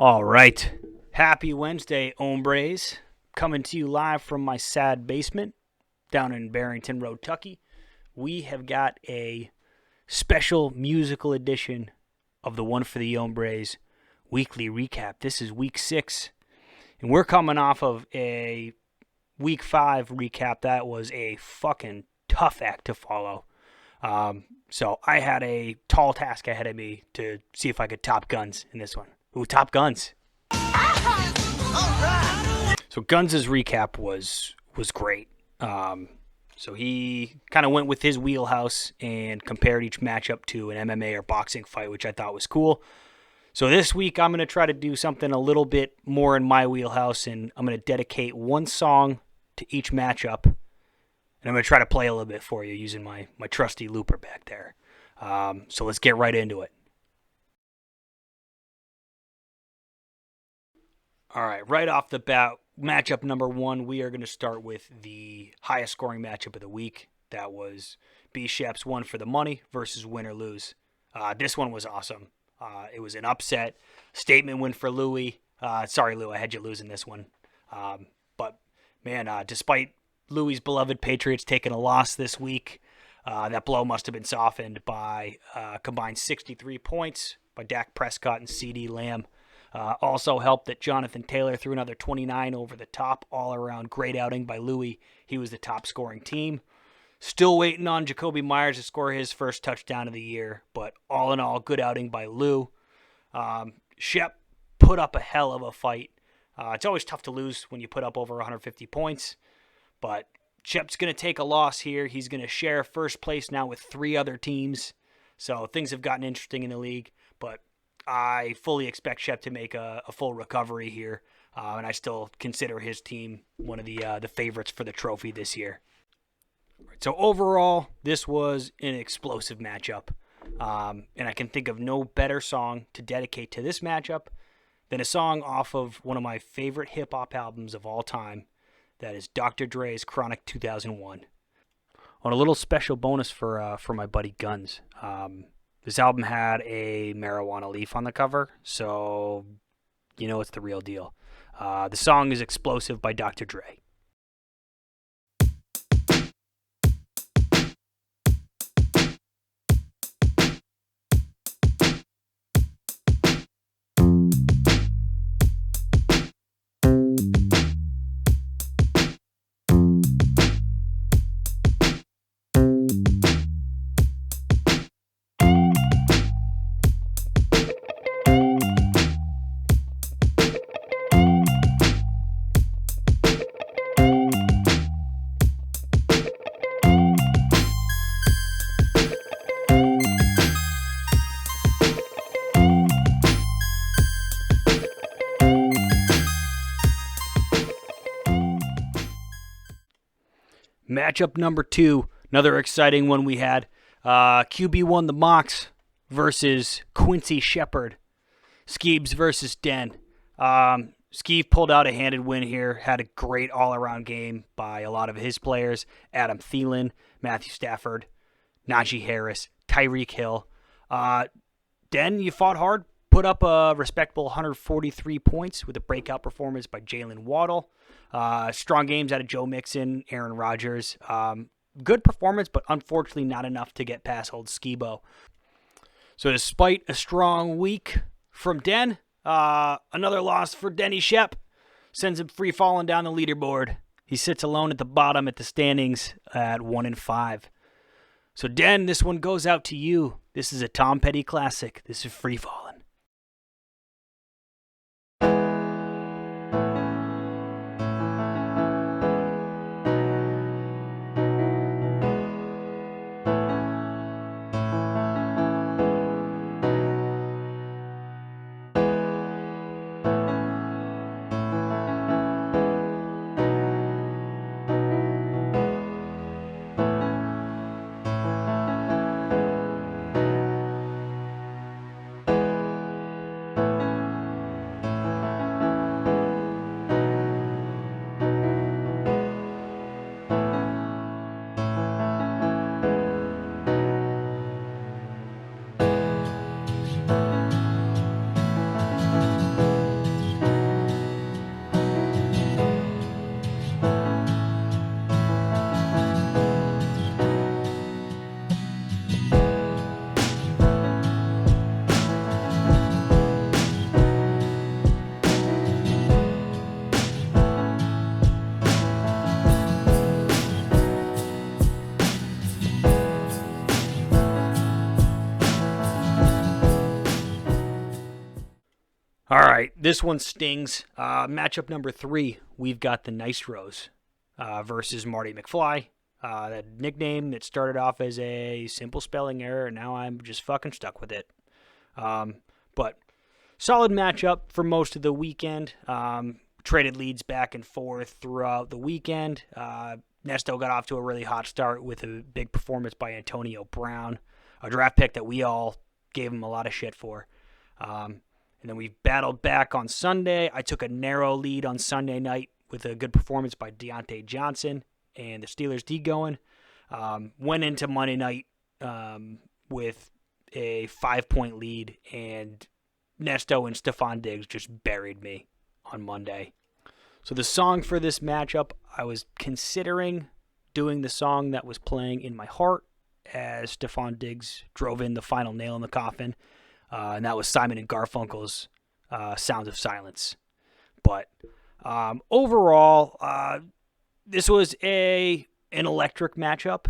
All right. Happy Wednesday, Hombres. Coming to you live from my sad basement down in Barrington Road, Tucky. We have got a special musical edition of the One for the Hombres weekly recap. This is week 6, and we're coming off of a week 5 recap that was a fucking tough act to follow. So I had a tall task ahead of me to see if I could top Guns in this one. Ooh, top Guns. So Guns' recap was great. So he kind of went with his wheelhouse and compared each matchup to an MMA or boxing fight, which I thought was cool. So this week I'm going to try to do something a little bit more in my wheelhouse, and I'm going to dedicate one song to each matchup. And I'm going to try to play a little bit for you using my trusty looper back there. So let's get right into it. All right, right off the bat, matchup number 1, we are going to start with the highest scoring matchup of the week. That was B. Shep's One for the Money versus Win or Lose. This one was awesome. It was an upset statement win for Louis. Sorry, Lou, I had you losing this one. But, man, despite Louis' beloved Patriots taking a loss this week, that blow must have been softened by combined 63 points by Dak Prescott and CeeDee Lamb. Also helped that Jonathan Taylor threw another 29 over the top. All around great outing by Louis. He was the top scoring team. Still waiting on Jacoby Myers to score his first touchdown of the year, but all in all, good outing by Lou. Shep put up a hell of a fight. It's always tough to lose when you put up over 150 points, but Shep's going to take a loss here. He's going to share first place now with 3 other teams, so things have gotten interesting in the league, but I fully expect Shep to make a full recovery here, and I still consider his team one of the favorites for the trophy this year. So overall, this was an explosive matchup, and I can think of no better song to dedicate to this matchup than a song off of one of my favorite hip-hop albums of all time. That is Dr. Dre's Chronic 2001. On a little special bonus for my buddy Guns. This album had a marijuana leaf on the cover, so you know it's the real deal. The song is Explosive by Dr. Dre. Matchup number 2, another exciting one we had. QB1 the Mox versus Quincy Shepard. Skeebs versus Den. Skeev pulled out a handed win here, had a great all-around game by a lot of his players. Adam Thielen, Matthew Stafford, Najee Harris, Tyreek Hill. Den, you fought hard, put up a respectable 143 points with a breakout performance by Jalen Waddle. Strong games out of Joe Mixon, Aaron Rodgers. Good performance, but unfortunately not enough to get past old Skibo. So despite a strong week from Den, another loss for Denny Shep. Sends him free falling down the leaderboard. He sits alone at the bottom at the standings at 1-5. So Den, this one goes out to you. This is a Tom Petty classic. This is Free Falling. right, this one stings. Matchup number 3, we've got the Nice Rose versus Marty McFly. That nickname that started off as a simple spelling error, and now I'm just fucking stuck with it. But solid matchup for most of the weekend. Traded leads back and forth throughout the weekend. Nesto got off to a really hot start with a big performance by Antonio Brown, a draft pick that we all gave him a lot of shit for. And then we battled back on Sunday. I took a narrow lead on Sunday night with a good performance by Deontay Johnson and the Steelers D going. Went into Monday night with a 5-point lead, and Nesto and Stephon Diggs just buried me on Monday. So the song for this matchup, I was considering doing the song that was playing in my heart as Stephon Diggs drove in the final nail in the coffin, and that was Simon and Garfunkel's Sounds of Silence. But overall, this was an electric matchup,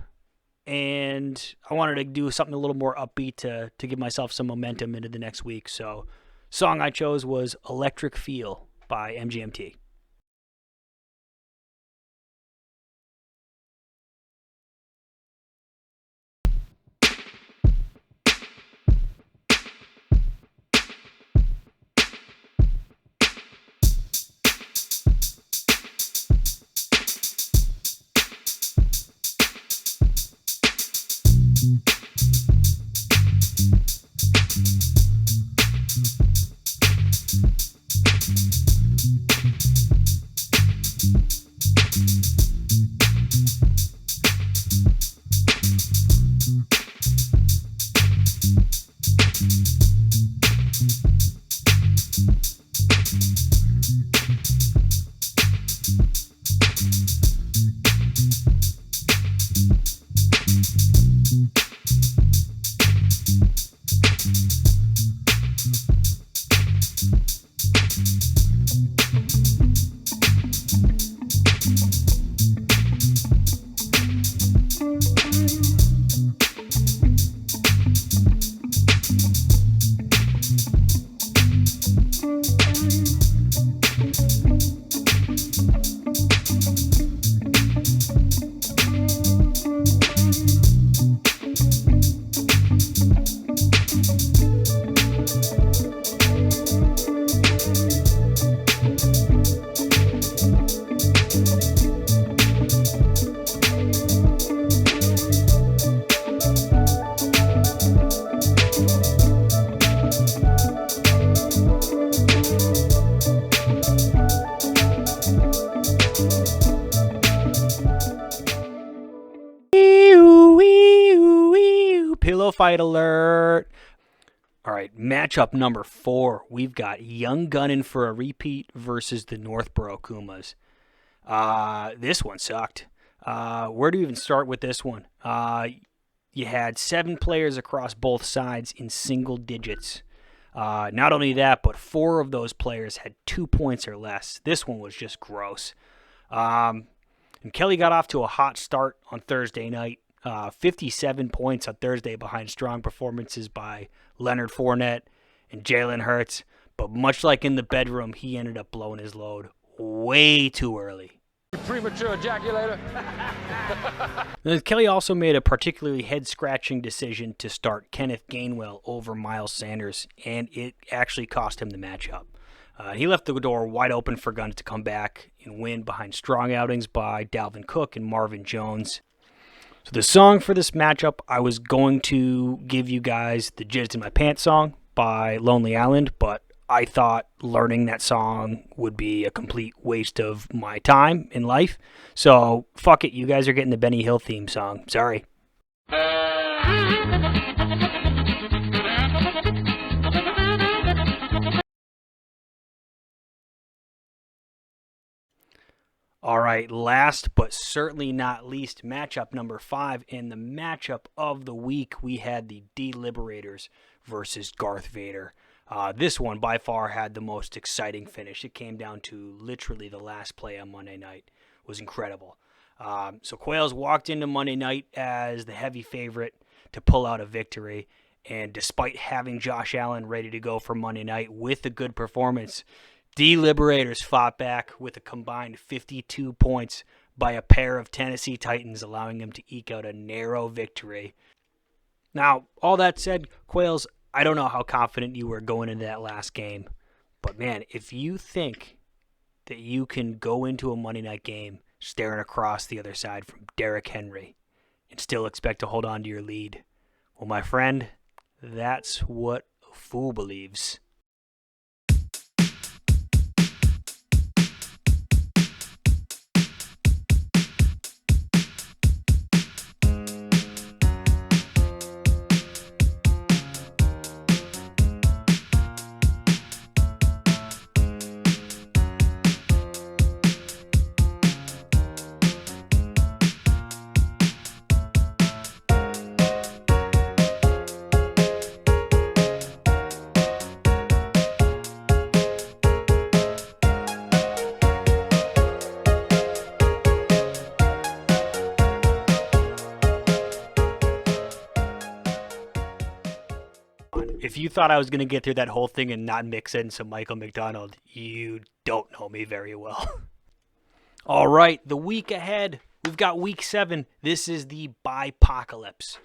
and I wanted to do something a little more upbeat to give myself some momentum into the next week. So song I chose was Electric Feel by MGMT. Pillow fight alert. All right, matchup number 4. We've got Young Gunnin' for a repeat versus the Northborough Kumas. This one sucked. Where do you even start with this one? You had 7 players across both sides in single digits. Not only that, but 4 of those players had 2 points or less. This one was just gross. And Kelly got off to a hot start on Thursday night. 57 points on Thursday behind strong performances by Leonard Fournette and Jalen Hurts. But much like in the bedroom, he ended up blowing his load way too early. Premature ejaculator. Kelly also made a particularly head-scratching decision to start Kenneth Gainwell over Miles Sanders, and it actually cost him the matchup. He left the door wide open for Guns to come back and win behind strong outings by Dalvin Cook and Marvin Jones. So the song for this matchup, I was going to give you guys the Jizzed in My Pants song by Lonely Island, but I thought learning that song would be a complete waste of my time in life. So fuck it, you guys are getting the Benny Hill theme song. Sorry. All right, last but certainly not least, matchup number 5. In the matchup of the week, we had the Deliberators versus Darth Vader. This one by far had the most exciting finish. It came down to literally the last play on Monday night. It was incredible. So Quails walked into Monday night as the heavy favorite to pull out a victory, And despite having Josh Allen ready to go for Monday night with a good performance, Liberators fought back with a combined 52 points by a pair of Tennessee Titans, allowing them to eke out a narrow victory. Now, all that said, Quails, I don't know how confident you were going into that last game, but man, if you think that you can go into a Monday night game staring across the other side from Derrick Henry and still expect to hold on to your lead, well, my friend, that's what a fool believes. If you thought I was going to get through that whole thing and not mix in some Michael McDonald, you don't know me very well. All right, the week ahead, we've got week 7. This is the bye-pocalypse.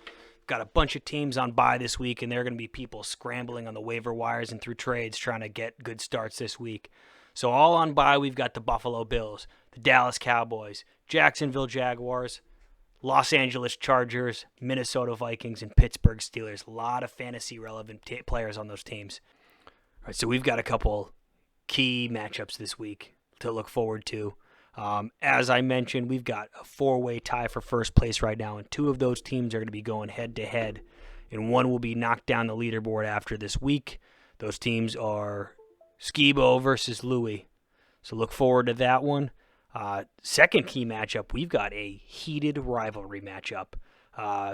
Got a bunch of teams on bye this week, and there are going to be people scrambling on the waiver wires and through trades trying to get good starts this week. So all on bye, we've got the Buffalo Bills, the Dallas Cowboys, Jacksonville Jaguars, Los Angeles Chargers, Minnesota Vikings, and Pittsburgh Steelers. A lot of fantasy-relevant players on those teams. All right, so we've got a couple key matchups this week to look forward to. As I mentioned, we've got a 4-way tie for first place right now, and 2 of those teams are going to be going head-to-head, and one will be knocked down the leaderboard after this week. Those teams are Skibo versus Louie, so look forward to that one. Second key matchup, we've got a heated rivalry matchup.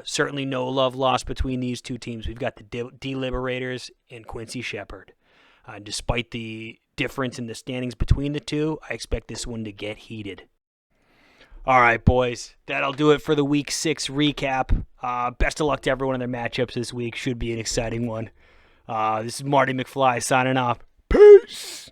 Certainly no love lost between these two teams. We've got the Liberators and Quincy Shepherd. Despite the difference in the standings between the two, I expect this one to get heated. All right, boys, that'll do it for the Week 6 recap. Best of luck to everyone in their matchups this week. Should be an exciting one. This is Marty McFly signing off. Peace!